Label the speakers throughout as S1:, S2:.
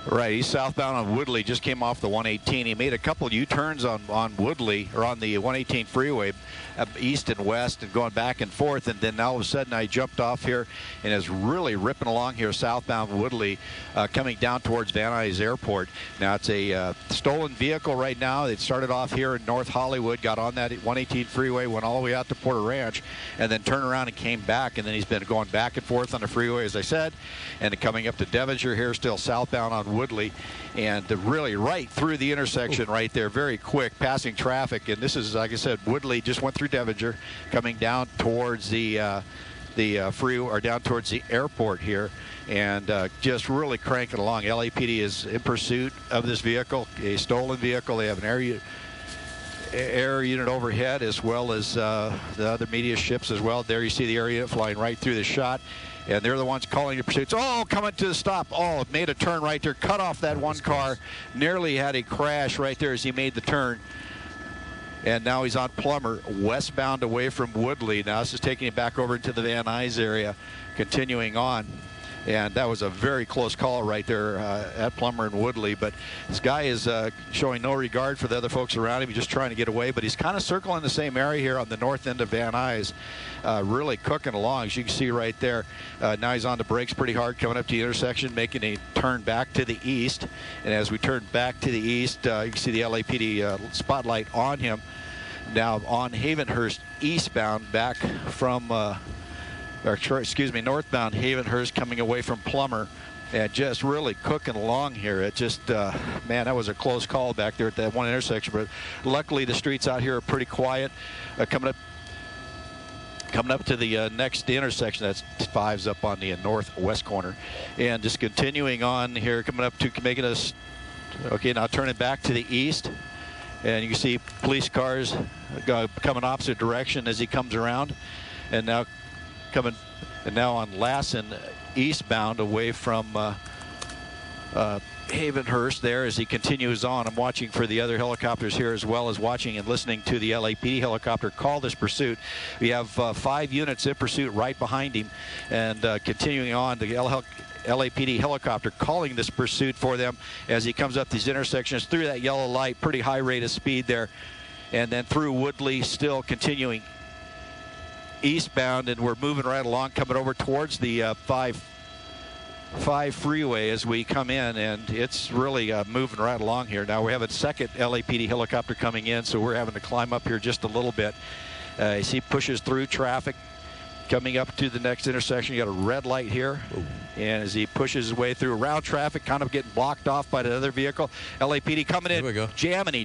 S1: Right, he's southbound on Woodley, just came off the 118. He made a couple U-turns on Woodley, or on the 118 freeway, east and west, and going back and forth, and then all of a sudden I jumped off here and is really ripping along here southbound Woodley, coming down towards Van Nuys Airport. Now it's a stolen vehicle right now. It started off here in North Hollywood, got on that 118 freeway, went all the way out to Porter Ranch, and then turned around and came back, and then he's been going back and forth on the freeway, as I said, and coming up to Devonshire here, still southbound on Woodley, and really right through the intersection right there, very quick, passing traffic. And this is, like I said, Woodley just went through Devonshire, coming down towards the freeway, or down towards the airport here, and just really cranking along. LAPD is in pursuit of this vehicle, a stolen vehicle. They have an air unit overhead, as well as the other media ships as well. There you see the air unit flying right through the shot, and they're the ones calling the pursuits. Oh, coming to the stop. Oh, made a turn right there, cut off that one car, nearly had a crash right there as he made the turn. And now he's on Plummer, westbound away from Woodley. Now this is taking it back over into the Van Nuys area, continuing on. And that was a very close call right there at Plummer and Woodley. But this guy is showing no regard for the other folks around him. He's just trying to get away. But he's kind of circling the same area here on the north end of Van Nuys, really cooking along, as you can see right there. Now he's on the brakes pretty hard, coming up to the intersection, making a turn back to the east. And as we turn back to the east, you can see the LAPD spotlight on him. Now on Havenhurst eastbound, back from northbound Havenhurst, coming away from Plummer, and just really cooking along here. It just, man, that was a close call back there at that one intersection. But luckily, the streets out here are pretty quiet. Coming up to the next intersection, that's 5's up on the northwest corner, and just continuing on here, coming up to making us. Okay, now turning back to the east, and you can see police cars coming opposite direction as he comes around, and now on Lassen eastbound away from Havenhurst there as he continues on. I'm watching for the other helicopters here, as well as watching and listening to the LAPD helicopter call this pursuit. We have 5 units in pursuit right behind him, and continuing on, the LAPD helicopter calling this pursuit for them as he comes up these intersections through that yellow light, pretty high rate of speed there, and then through Woodley, still continuing eastbound, and we're moving right along, coming over towards the 5 freeway as we come in, and it's really moving right along here. Now we have a second LAPD helicopter coming in, so we're having to climb up here just a little bit. As he pushes through traffic, coming up to the next intersection, you got a red light here. Ooh. And as he pushes his way through around traffic, kind of getting blocked off by the other vehicle, LAPD coming in,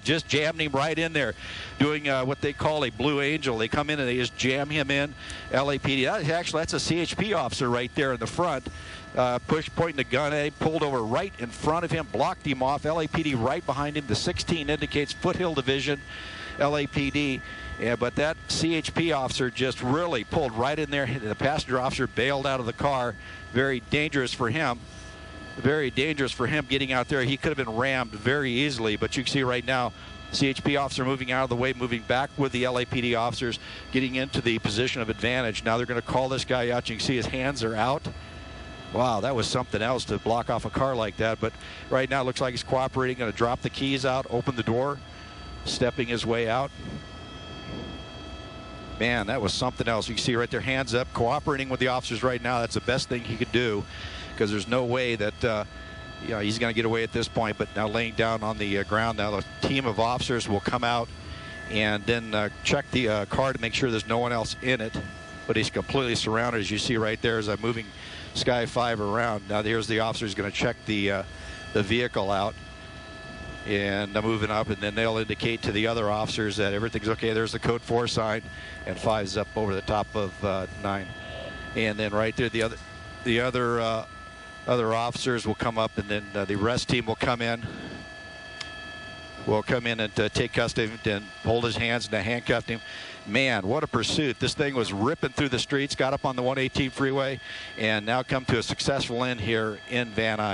S1: just jamming him right in there, doing what they call a blue angel. They come in and they just jam him in. LAPD, that's a CHP officer right there in the front, pointing the gun at him, pulled over right in front of him, blocked him off. LAPD right behind him. The 16 indicates Foothill Division, LAPD. Yeah, but that CHP officer just really pulled right in there. The passenger officer bailed out of the car. Very dangerous for him. Very dangerous for him getting out there. He could have been rammed very easily, but you can see right now, CHP officer moving out of the way, moving back with the LAPD officers, getting into the position of advantage. Now they're going to call this guy out. You can see his hands are out. Wow, that was something else to block off a car like that. But right now it looks like he's cooperating, going to drop the keys out, open the door, stepping his way out. Man, that was something else. You can see right there, hands up, cooperating with the officers right now. That's the best thing he could do, because there's no way that he's going to get away at this point. But now laying down on the ground, now the team of officers will come out and then check the car to make sure there's no one else in it. But he's completely surrounded, as you see right there as I'm moving Sky 5 around. Now here's the officers going to check the vehicle out. And moving up, and then they'll indicate to the other officers that everything's okay. There's the code 4 sign, and 5's up over the top of 9. And then right there, the other officers will come up, and then the arrest team will come in. Will come in and take custody of him and hold his hands and handcuff him. Man, what a pursuit. This thing was ripping through the streets, got up on the 118 freeway, and now come to a successful end here in Van Nuys.